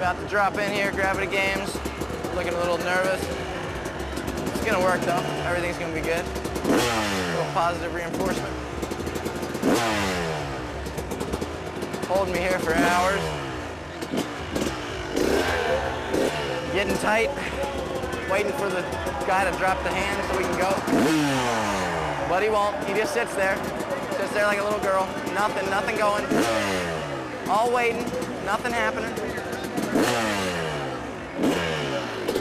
About to drop in here, Gravity Games. Looking a little nervous. It's gonna work though. Everything's gonna be good. A little positive reinforcement. Holding me here for hours. Getting tight. Waiting for the guy to drop the hand so we can go. But he won't. He just sits there. Sits there like a little girl. Nothing going. All waiting. Nothing happening.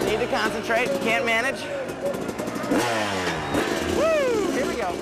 Need to concentrate. Can't manage. Woo! Here we go.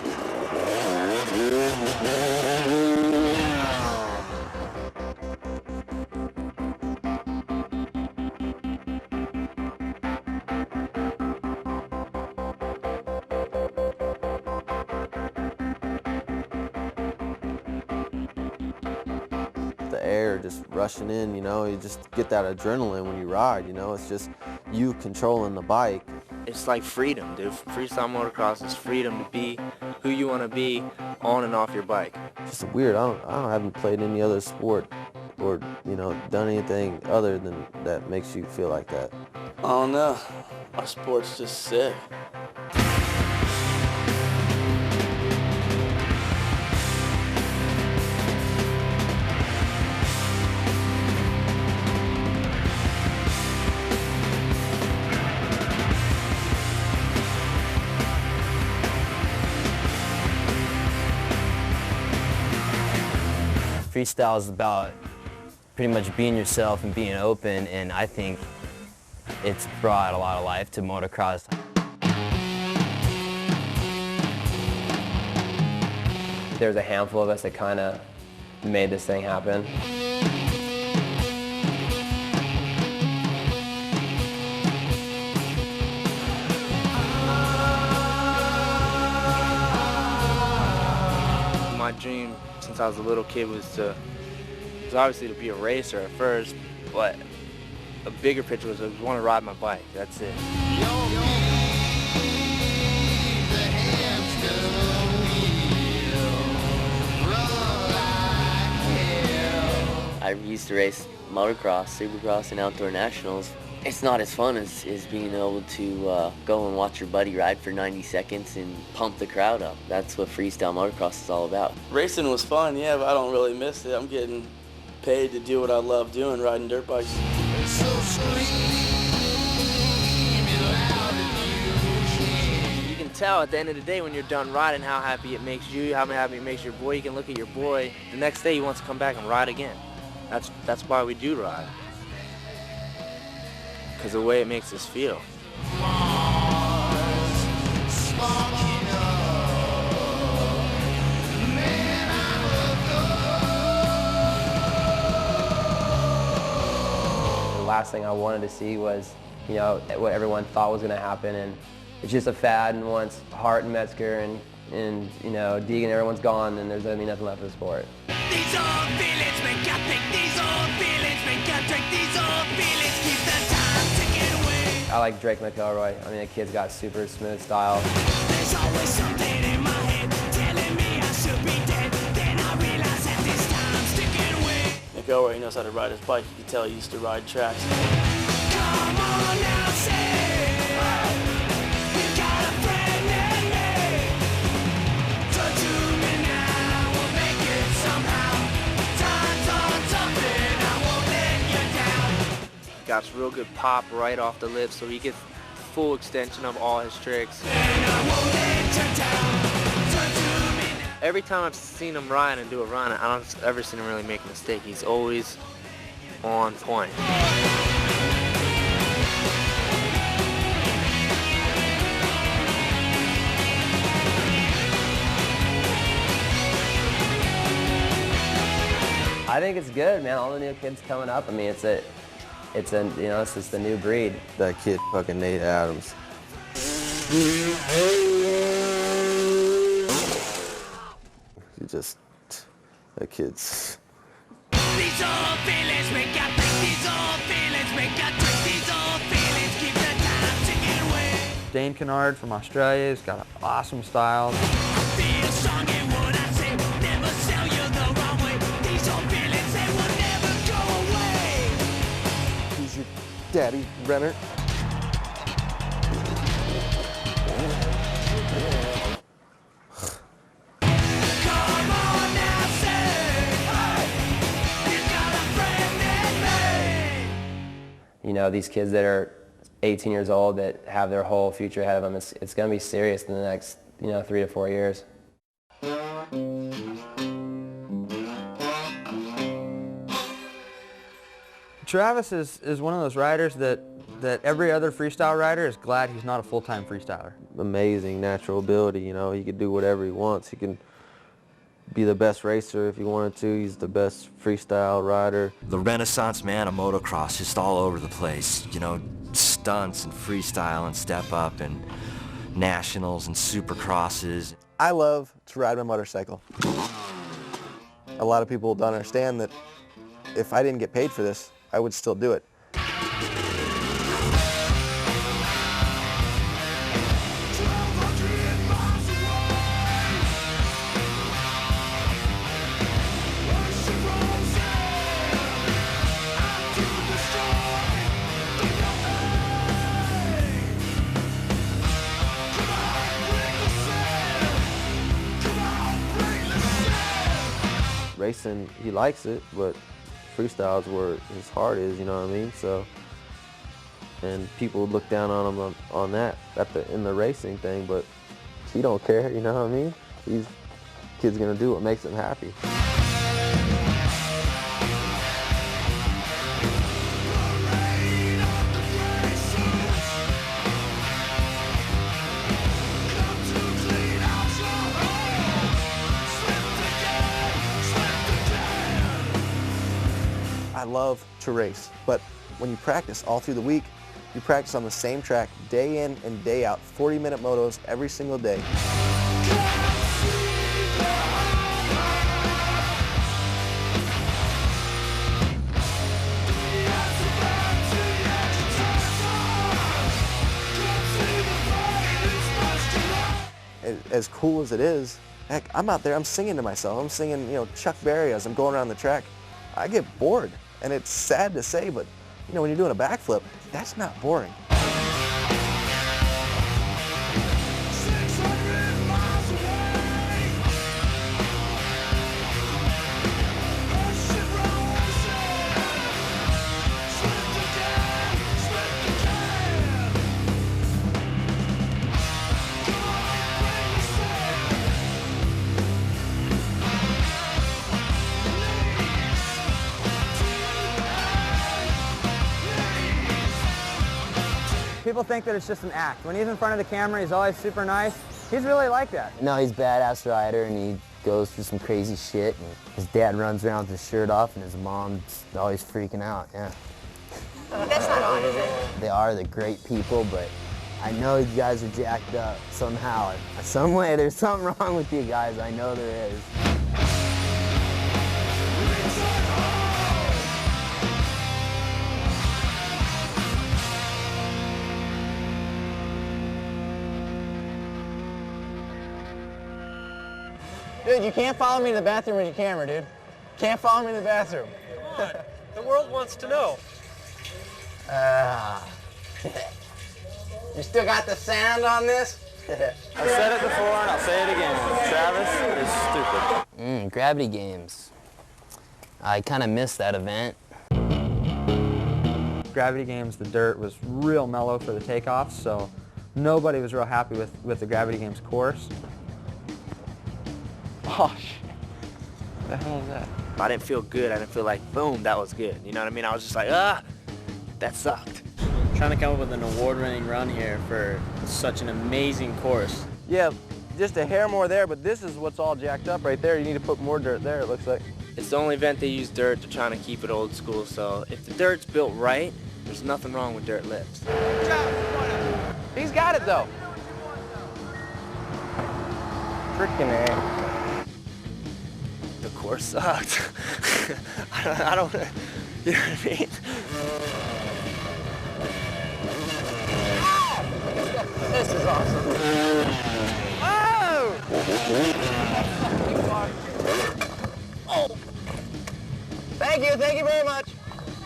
The air just rushing in, you know, you just get that adrenaline when you ride, you know, it's just you controlling the bike. It's like freedom, dude. Freestyle motocross is freedom to be who you want to be on and off your bike. Just weird. I haven't played any other sport or, you know, done anything other than that makes you feel like that. I don't know. Our sport's just sick. Freestyle is about pretty much being yourself and being open, and I think it's brought a lot of life to motocross. There's a handful of us that kind of made this thing happen. My dream since I was a little kid was obviously to be a racer at first, but a bigger picture was I want to ride my bike. That's it. I used to race motocross, supercross, and outdoor nationals. It's not as fun as being able to go and watch your buddy ride for 90 seconds and pump the crowd up. That's what freestyle motocross is all about. Racing was fun, yeah, but I don't really miss it. I'm getting paid to do what I love doing, riding dirt bikes. You can tell at the end of the day when you're done riding how happy it makes you, how happy it makes your boy. You can look at your boy. The next day he wants to come back and ride again. That's why we do ride. Because the way it makes us feel. The last thing I wanted to see was, you know, what everyone thought was going to happen, and it's just a fad, and once Hart and Metzger and you know, Deegan, everyone's gone, then there's going to be nothing left of the sport. These old feelings make you think, these old feelings make you drink, these old feelings keep the time ticking away. I like Drake McElroy. I mean, the kid's got super smooth style. There's always something in my head telling me I should be dead. Then I realize that this time's ticking away. McElroy, he knows how to ride his bike. You can tell he used to ride tracks. Come on now, say, you got a friend in me. Talk to me now, we'll make it somehow. Time's on something, I won't let you down. Got real good pop right off the lips, so he gets full extension of all his tricks. And I won't let you down. Talk to me now. Every time I've seen him ride and do a run, I don't ever seen him really make a mistake. He's always on point. I think it's good, man. All the new kids coming up. I mean, it's you know, it's just the new breed. That kid, fucking Nate Adams. That kid's... These old feelings make you think, these old feelings make you drink, these old feelings keep the time ticking away. Dane Kennard from Australia, he's got an awesome style. Feel strong in what I say, never sell you the wrong way. These old feelings, they will never go away. Daddy Renner. You know, these kids that are 18 years old that have their whole future ahead of them, it's going to be serious in the next, 3 to 4 years. Travis is one of those riders that every other freestyle rider is glad he's not a full-time freestyler. Amazing natural ability, you know, he could do whatever he wants. He can be the best racer if he wanted to. He's the best freestyle rider. The renaissance man of motocross, just all over the place, you know, stunts and freestyle and step up and nationals and supercrosses. I love to ride my motorcycle. A lot of people don't understand that if I didn't get paid for this, I would still do it. Racing, he likes it, but freestyle is where his heart is, you know what I mean? So, and people look down on him on that in the racing thing, but he don't care, you know what I mean? Kid's gonna do what makes him happy. I love to race, but when you practice all through the week, you practice on the same track day in and day out, 40-minute motos every single day. As cool as it is, heck, I'm out there, I'm singing to myself. I'm singing, Chuck Berry as I'm going around the track. I get bored, and it's sad to say, but when you're doing a backflip, that's not boring. People think that it's just an act. When he's in front of the camera, he's always super nice. He's really like that. No, he's a badass rider, and he goes through some crazy shit. And his dad runs around with his shirt off, and his mom's always freaking out, yeah. That's not odd, is it? They are, they're great people, but I know you guys are jacked up somehow. Some way, there's something wrong with you guys. I know there is. Dude, you can't follow me to the bathroom with your camera, dude. Can't follow me to the bathroom. Come on. The world wants to know. You still got the sound on this? I said it before and I'll say it again. Travis is stupid. Gravity games. I kind of missed that event. Gravity games, the dirt was real mellow for the takeoffs, so nobody was real happy with the Gravity Games course. Oh, shit. What the hell is that? I didn't feel good. I didn't feel like, boom, that was good. You know what I mean? I was just like, that sucked. Trying to come up with an award-winning run here for such an amazing course. Yeah, just a hair more there, but this is what's all jacked up right there. You need to put more dirt there, it looks like. It's the only event they use dirt. They're trying to keep it old school, so if the dirt's built right, there's nothing wrong with dirt lips. He's got it, though. Freaking A. The course sucked. I don't, you know what I mean? This is awesome. Oh! Thank you very much.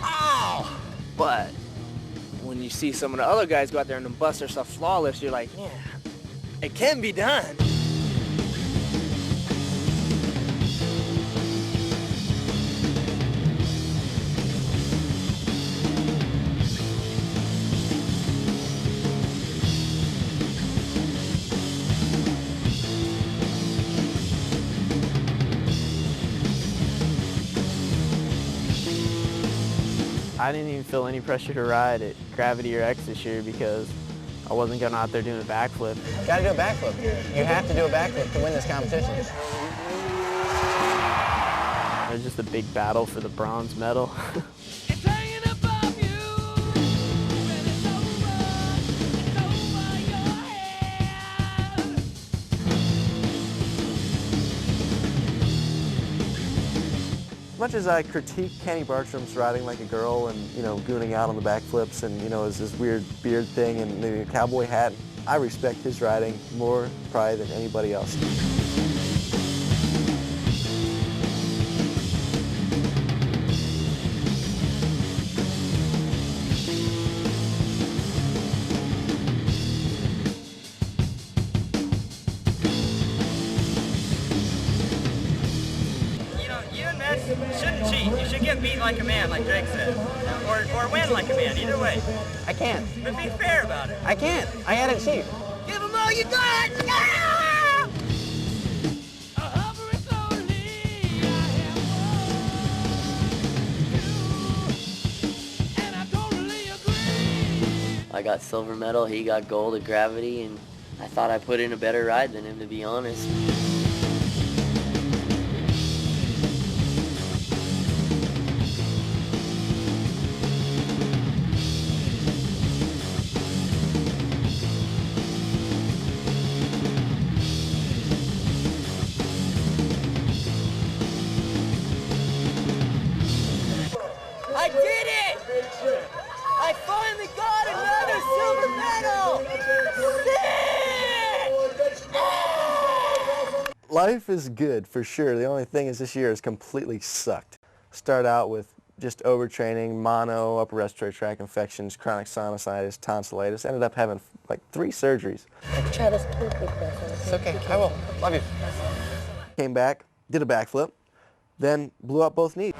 Ow! But when you see some of the other guys go out there and bust their stuff flawless, you're like, yeah, it can be done. I didn't even feel any pressure to ride at Gravity or X this year because I wasn't going out there doing a backflip. Gotta do a backflip. You have to do a backflip to win this competition. It was just a big battle for the bronze medal. As much as I critique Kenny Bartram's riding like a girl and, you know, gooning out on the backflips and, you know, his weird beard thing and the cowboy hat, I respect his riding more probably than anybody else. Shouldn't cheat. You should get beat like a man, like Drake said. Or win like a man, either way. I can't. But be fair about it. I can't. I had to cheat. Give them all you got! Yeah! I got silver medal, he got gold at Gravity, and I thought I put in a better ride than him, to be honest. I did it! I finally got another silver medal! Sick! Life is good for sure. The only thing is this year has completely sucked. Start out with just overtraining, mono, upper respiratory tract infections, chronic sinusitis, tonsillitis. Ended up having like 3 surgeries. Travis, can you quick breath? It's okay. I will. Love you. Came back, did a backflip, then blew up both knees.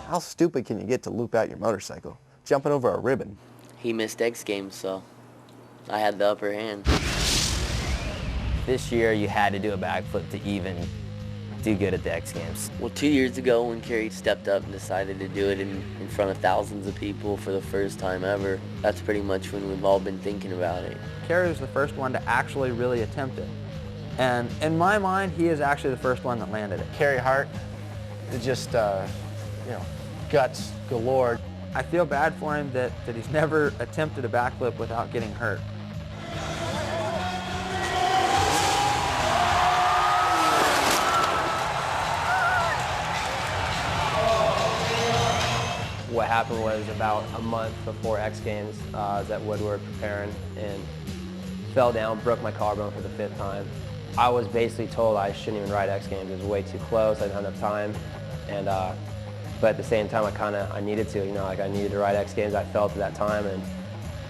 How stupid can you get to loop out your motorcycle? Jumping over a ribbon. He missed X Games, so I had the upper hand. This year you had to do a backflip to even do good at the X Games. Well, 2 years ago when Kerry stepped up and decided to do it in front of thousands of people for the first time ever, that's pretty much when we've all been thinking about it. Kerry was the first one to actually really attempt it. And in my mind, he is actually the first one that landed it. Kerry Hart is just, you know, guts galore. I feel bad for him that he's never attempted a backflip without getting hurt. What happened was about a month before X Games, I was at Woodward preparing and fell down, broke my collarbone for the 5th time. I was basically told I shouldn't even ride X Games. It was way too close, I didn't have enough time. And but at the same time, I needed to, you know, like I needed to ride X Games. I felt at that time and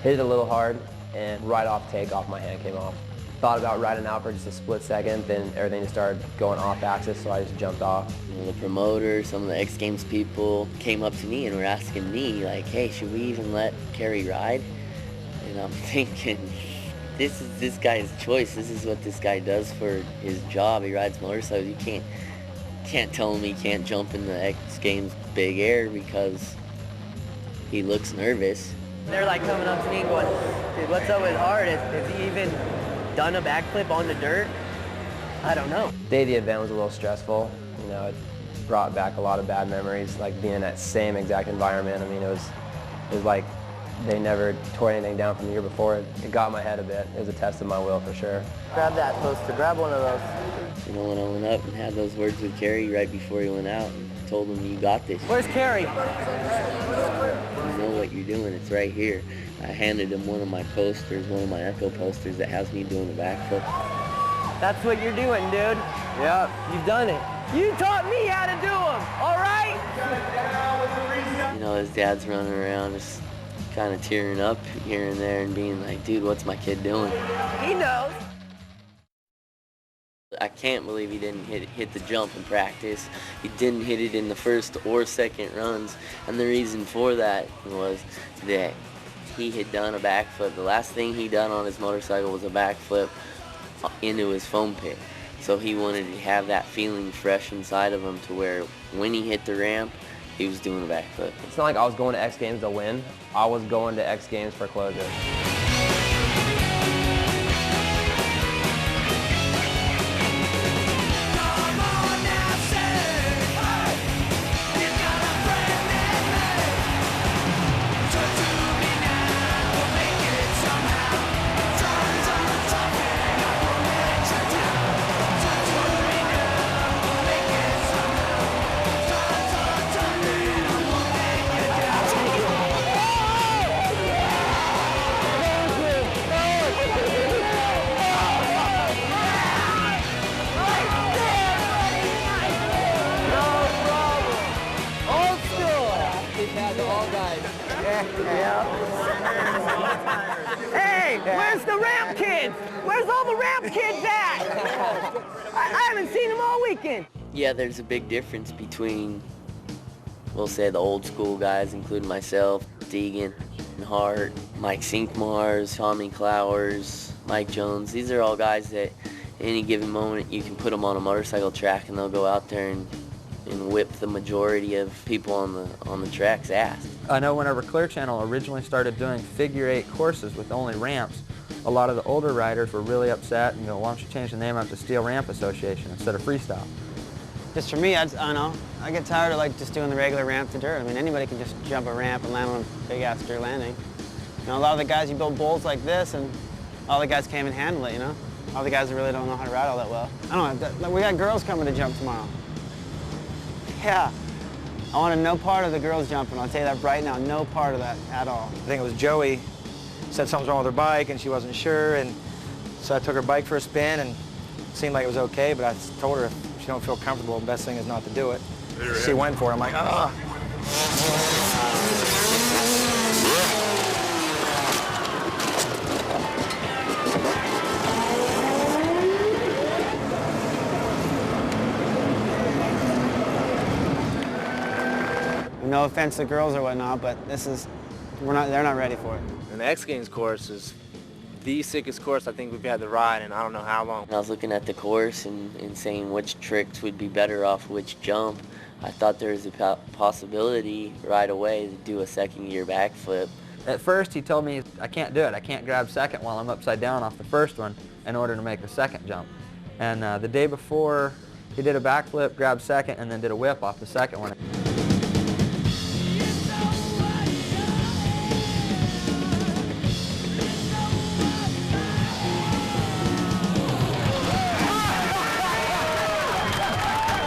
hit it a little hard, and right off takeoff, my hand came off. Thought about riding out for just a split second, then everything just started going off axis, so I just jumped off. You know, the promoter, some of the X Games people came up to me and were asking me, like, hey, should we even let Kerry ride? And I'm thinking, this is this guy's choice. This is what this guy does for his job. He rides motorcycles. You can't tell him he can't jump in the X Games big air because he looks nervous. They're like coming up to me and going, dude, what's up with Hart? Has he even done a backflip on the dirt? I don't know. The day of the event was a little stressful. You know, it brought back a lot of bad memories, like being in that same exact environment. I mean, it was like they never tore anything down from the year before. It got in my head a bit. It was a test of my will for sure. Grab that poster, grab one of those. You know, when I went up and had those words with Kerry right before he went out and told him, you got this. Where's Kerry? You know what you're doing, it's right here. I handed him one of my posters, one of my Echo posters that has me doing a backflip. That's what you're doing, dude. Yep. You've done it. You taught me how to do them, all right? You know, his dad's running around just kind of tearing up here and there and being like, dude, what's my kid doing? He knows. I can't believe he didn't hit the jump in practice. He didn't hit it in the first or second runs. And the reason for that was that he had done a backflip. The last thing he done on his motorcycle was a backflip into his foam pit. So he wanted to have that feeling fresh inside of him to where when he hit the ramp, he was doing a backflip. It's not like I was going to X Games to win. I was going to X Games for closure. Hey, where's the ramp kids? Where's all the ramp kids at? I haven't seen them all weekend. Yeah, there's a big difference between, we'll say, the old school guys, including myself, Deegan, Hart, Mike Sinkmars, Tommy Clowers, Mike Jones. These are all guys that any given moment you can put them on a motorcycle track and they'll go out there and whip the majority of people on the track's ass. I know whenever Clear Channel originally started doing figure-8 courses with only ramps, a lot of the older riders were really upset and go, why don't you change the name up to Steel Ramp Association instead of Freestyle? Just for me, I don't know. I get tired of like just doing the regular ramp to dirt. I mean, anybody can just jump a ramp and land on a big-ass dirt landing. You know, a lot of the guys, you build bowls like this, and all the guys can't even handle it, you know? All the guys that really don't know how to ride all that well. I don't know, we got girls coming to jump tomorrow. Yeah. I wanted no part of the girls jumping. I'll tell you that right now, no part of that at all. I think it was Joey said something's wrong with her bike and she wasn't sure, and so I took her bike for a spin and it seemed like it was okay, but I told her if she don't feel comfortable, the best thing is not to do it. She went for it. I'm like, ah. No offense to girls or whatnot, but they're not ready for it. And the X Games course is the sickest course I think we've had to ride in I don't know how long. I was looking at the course and saying which tricks would be better off which jump. I thought there was a possibility right away to do a second-gear backflip. At first he told me I can't do it. I can't grab second while I'm upside down off the first one in order to make the second jump. And the day before he did a backflip, grabbed second, and then did a whip off the second one.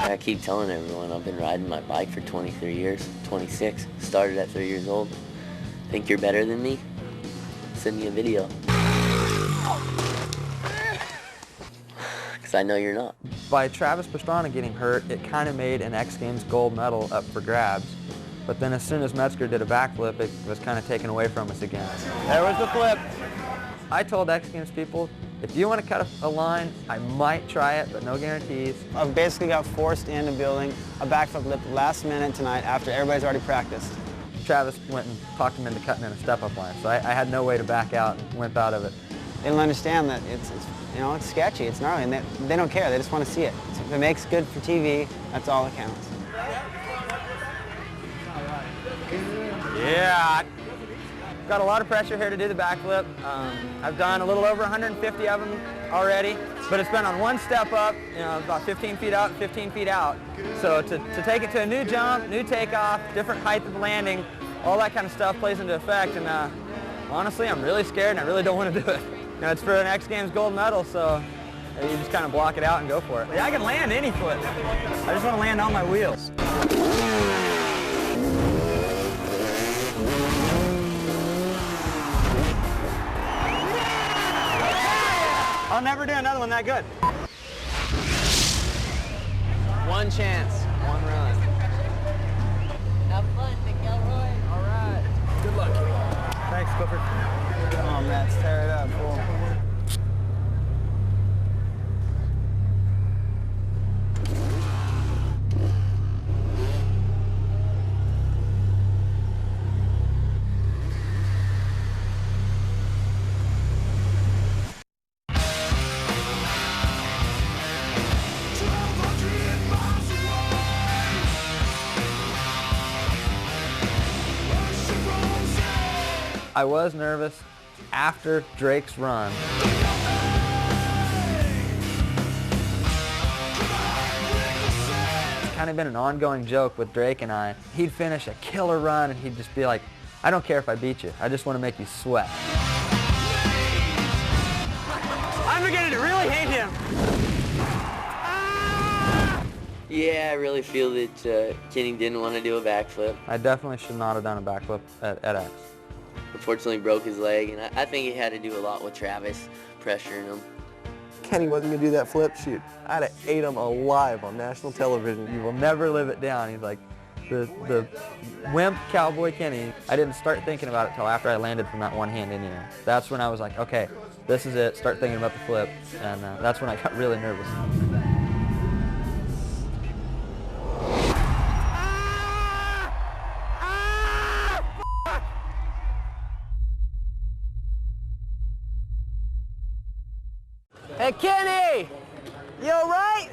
I keep telling everyone I've been riding my bike for 23 years, 26, started at 3 years old. Think you're better than me? Send me a video. Because I know you're not. By Travis Pastrana getting hurt, it kind of made an X Games gold medal up for grabs. But then as soon as Metzger did a backflip, it was kind of taken away from us again. There was the flip. I told X Games people, if you want to cut a line, I might try it, but no guarantees. I basically got forced into building a backflip lip last minute tonight after everybody's already practiced. Travis went and talked him into cutting in a step-up line, so I had no way to back out and wimp out of it. They don't understand that it's sketchy, it's gnarly, and they don't care. They just want to see it. If it makes good for TV, that's all that counts. Yeah. Got a lot of pressure here to do the backflip. I've done a little over 150 of them already, but it's been on one step up, about 15 feet out, 15 feet out. So to take it to a new jump, new takeoff, different height of landing, all that kind of stuff plays into effect. And honestly, I'm really scared and I really don't want to do it. It's for an X Games gold medal, so you just kind of block it out and go for it. I can land any flip. I just want to land on my wheels. I'll never do another one that good. one chance, one run. Have fun, McElroy. All right. Good luck. Thanks, Clifford. Come on, Max, tear it up, fool. I was nervous after Drake's run. It's kind of been an ongoing joke with Drake and I. He'd finish a killer run and he'd just be like, I don't care if I beat you, I just want to make you sweat. I'm beginning to really hate him. Yeah, I really feel that Kenny didn't want to do a backflip. I definitely should not have done a backflip at X. Unfortunately, broke his leg, and I think it had to do a lot with Travis pressuring him. Kenny wasn't going to do that flip. Shoot, I'd have ate him alive on national television. You will never live it down. He's like, the wimp cowboy Kenny. I didn't start thinking about it till after I landed from that one hand in the air. That's when I was like, okay, this is it. Start thinking about the flip, and that's when I got really nervous. Hey, Kenny! You all right?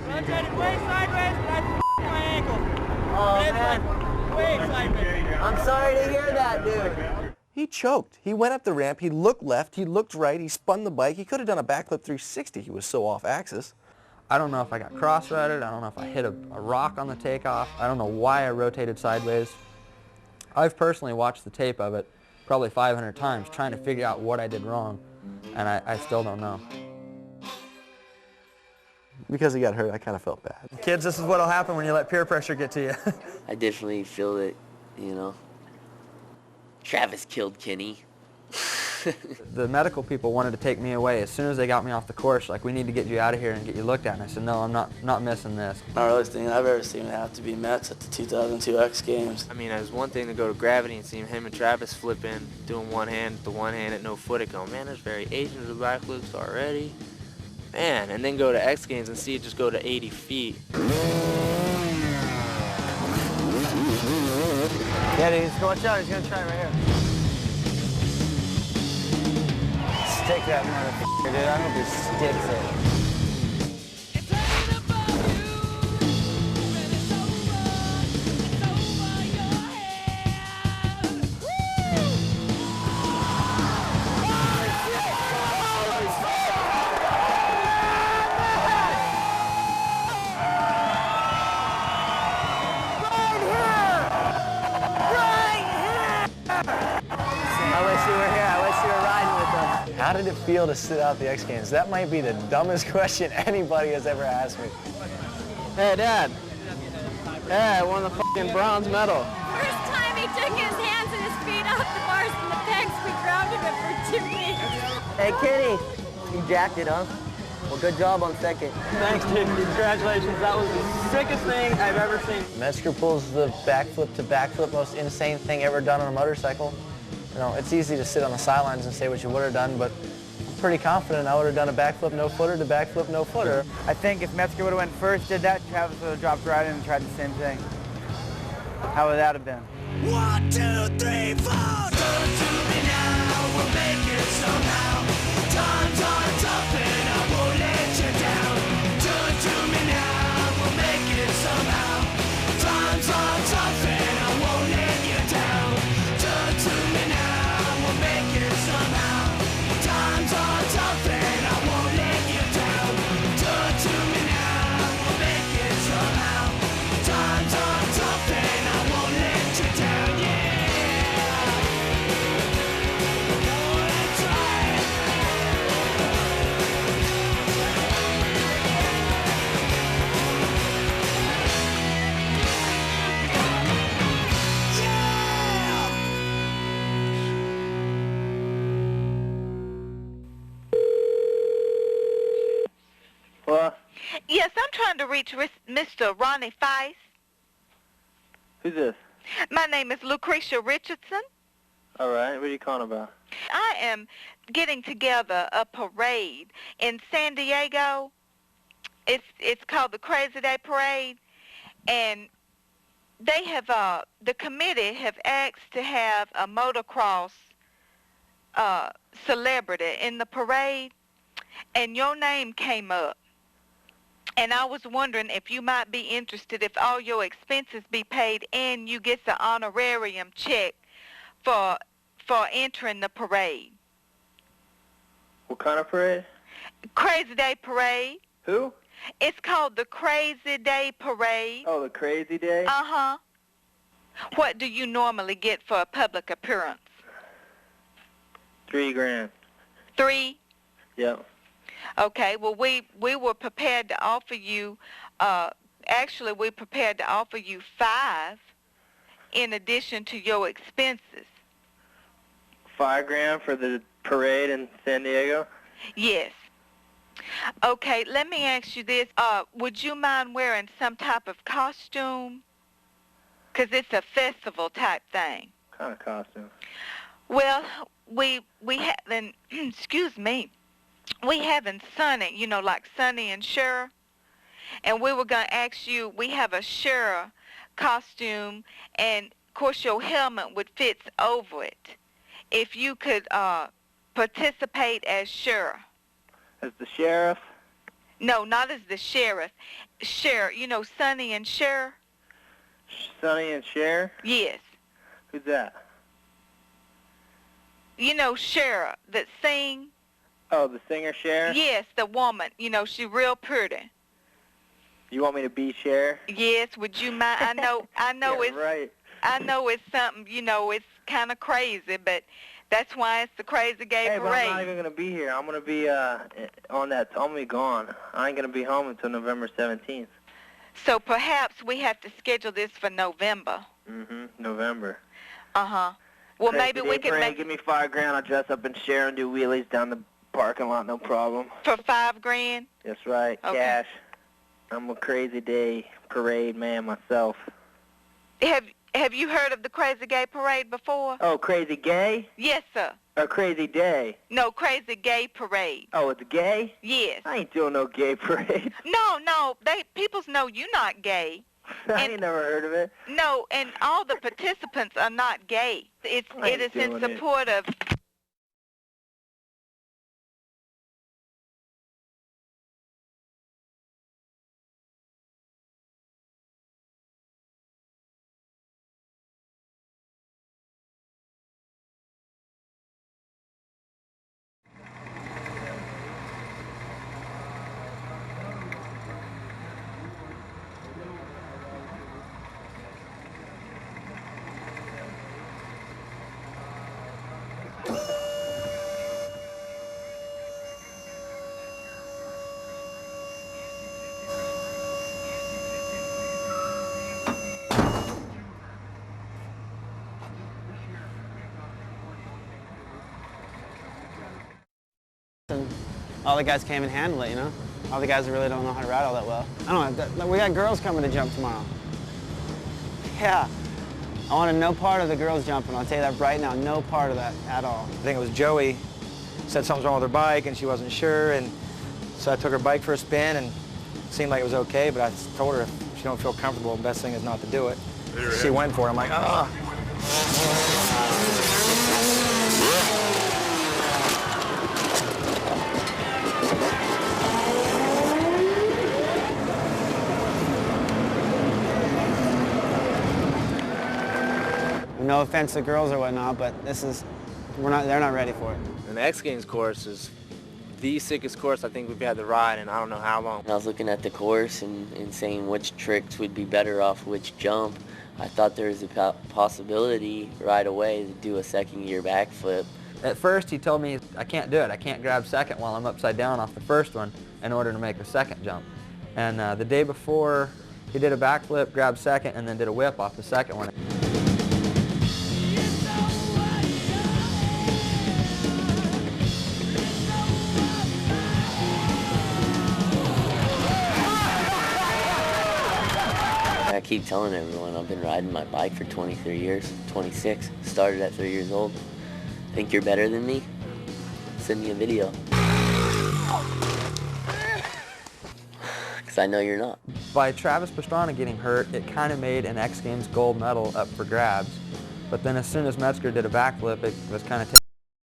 Runs at it way sideways, but I my ankle. Oh, It's man. like way sideways. I'm sorry to hear that, dude. He choked. He went up the ramp. He looked left. He looked right. He spun the bike. He could have done a backflip 360. He was so off axis. I don't know if I got cross-rutted. I don't know if I hit a rock on the takeoff. I don't know why I rotated sideways. I've personally watched the tape of it probably 500 times trying to figure out what I did wrong, and I still don't know. Because he got hurt, I kind of felt bad. Kids, this is what'll happen when you let peer pressure get to you. I definitely feel that, you know, Travis killed Kenny. The medical people wanted to take me away as soon as they got me off the course. Like, we need to get you out of here and get you looked at. And I said, no, I'm not missing this. Not really thing I've ever seen have to be Mets at the 2002 X Games. I mean, it was one thing to go to Gravity and see him and Travis flipping, doing one hand at no footing. Go, man, there's variations of backflips already. Man, and then go to X Games and see it just go to 80 feet. Yeah, dude, just watch out. He's going to try right here. Stick that motherfucker, dude. I hope he sticks it. How did it feel to sit out the X Games? That might be the dumbest question anybody has ever asked me. Hey, Dad. Hey, I won the fucking bronze medal. First time he took his hands and his feet off the bars and the pegs, we grounded him for 2 weeks. Hey, Kenny. You jacked it, huh? Well, good job on second. Thanks, dude. Congratulations. That was the sickest thing I've ever seen. Metzger pulls the backflip to backflip, most insane thing ever done on a motorcycle. You know, it's easy to sit on the sidelines and say what you would have done, but I'm pretty confident I would have done a backflip no footer to backflip no footer. I think if Metzger would have went first, did that, Travis would have dropped right in and tried the same thing. How would that have been? 1, 2, 3, 4. Turn to me now, we'll make it somehow. Times are tough and I won't let you down. Turn to me now, we'll make it somehow. Times are tough and I won't let you down. Turn to me now, we'll make it somehow. Times are tough and I won't let you down. Turn to me now, we'll make it somehow. Times are tough and I won't let you down, yeah. Wanna try it. reach Mr. Ronnie Feist? Who's this? My name is Lucretia Richardson. All right, what are you calling about? I am getting together a parade in San Diego. It's called the Crazy Day Parade, and they have the committee have asked to have a motocross celebrity in the parade, and your name came up. And I was wondering if you might be interested if all your expenses be paid and you get the honorarium check for entering the parade. What kind of parade? Crazy Day Parade. Who? It's called the Crazy Day Parade. Oh, the Crazy Day? Uh-huh. What do you normally get for a public appearance? $3,000. 3? Yep. Okay, well, we were prepared to offer you, actually, we're prepared to offer you 5 in addition to your expenses. $5,000 for the parade in San Diego? Yes. Okay, let me ask you this. Would you mind wearing some type of costume? Because it's a festival type thing. What kind of costume? Well, we haven't, excuse me, we haven't Sonny, you know, like Sonny and Cher. And we were going to ask you, we have a Cher costume, and, of course, your helmet would fit over it. If you could participate as Cher. As the sheriff? No, not as the sheriff. Cher, you know Sonny and Cher? Sonny and Cher? Yes. Who's that? You know Cher that sing? Oh, the singer Cher? Yes, the woman. You know, she's real pretty. You want me to be Cher? Yes, would you mind? I know Yeah, it's right. I know it's something, you know, it's kind of crazy, but that's why it's the Crazy Gay Hey, Parade. but I'm not even going to be here. I'm going to be on that. I'm going to be gone. I ain't going to be home until November 17th. So perhaps we have to schedule this for November. Mm-hmm. November. Uh-huh. Well, Crazy maybe Day we could Parade, make give me $5,000. I'll dress up in Cher and do wheelies down the parking lot, no problem. for $5,000. That's right. Okay. Cash. I'm a Crazy Day Parade man myself. Have you heard of the Crazy Gay Parade before? Oh, Crazy Gay? Yes, sir. Or Crazy Day? No, Crazy Gay Parade. Oh, it's gay? Yes. I ain't doing no gay parade. No, people know you're not gay. I ain't never heard of it. No, and all the participants are not gay. It is in doing it. support of... And all the guys came and handled it, you know? All the guys that really don't know how to ride all that well. I don't know, we got girls coming to jump tomorrow. Yeah. I wanted no part of the girls jumping, I'll tell you that right now, no part of that at all. I think it was Joey said something's wrong with her bike and she wasn't sure, and so I took her bike for a spin and it seemed like it was okay, but I told her if she don't feel comfortable, the best thing is not to do it. She went for it. I'm like, ah. No offense to girls or whatnot, but they're not ready for it. And the X Games course is the sickest course I think we've had to ride in I don't know how long. I was looking at the course and saying which tricks would be better off which jump. I thought there was a possibility right away to do a second-gear backflip. At first, he told me I can't do it. I can't grab second while I'm upside down off the first one in order to make a second jump. And the day before, he did a backflip, grabbed second, and then did a whip off the second one. I keep telling everyone I've been riding my bike for 23 years, 26, started at 3 years old. Think you're better than me? Send me a video. Because I know you're not. By Travis Pastrana getting hurt, it kind of made an X Games gold medal up for grabs. But then as soon as Metzger did a backflip, it was kind of